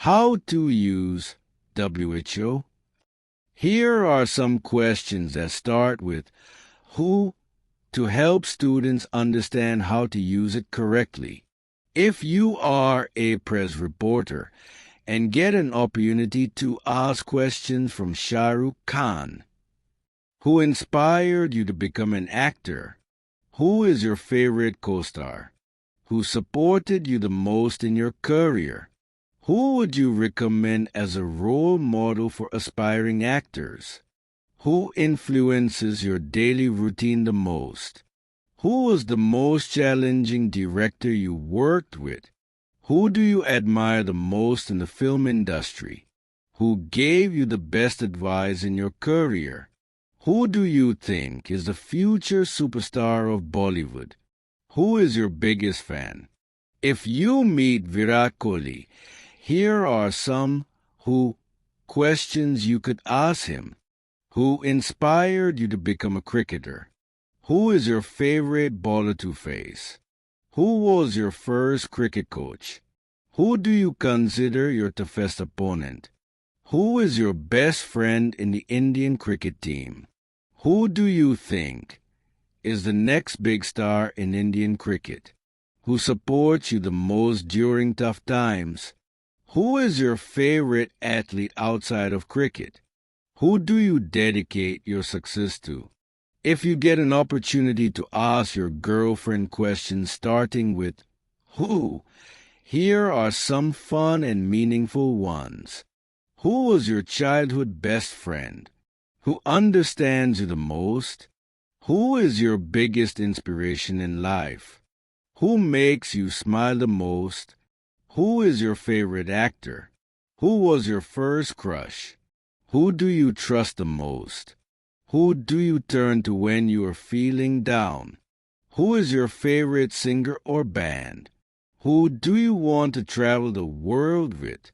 How to use WHO? Here are some questions that start with who to help students understand how to use it correctly. If you are a press reporter and get an opportunity to ask questions from Shah Rukh Khan, who inspired you to become an actor? Who is your favorite co-star? Who supported you the most in your career? Who would you recommend as a role model for aspiring actors? Who influences your daily routine the most? Who was the most challenging director you worked with? Who do you admire the most in the film industry? Who gave you the best advice in your career? Who do you think is the future superstar of Bollywood? Who is your biggest fan? If you meet Virat Kohli, here are some questions you could ask him. Who inspired you to become a cricketer? Who is your favorite bowler to face? Who was your first cricket coach? Who do you consider your toughest opponent? Who is your best friend in the Indian cricket team? Who do you think is the next big star in Indian cricket? Who supports you the most during tough times? Who is your favorite athlete outside of cricket? Who do you dedicate your success to? If you get an opportunity to ask your girlfriend questions starting with who, here are some fun and meaningful ones. Who was your childhood best friend? Who understands you the most? Who is your biggest inspiration in life? Who makes you smile the most? Who is your favorite actor? Who was your first crush? Who do you trust the most? Who do you turn to when you are feeling down? Who is your favorite singer or band? Who do you want to travel the world with?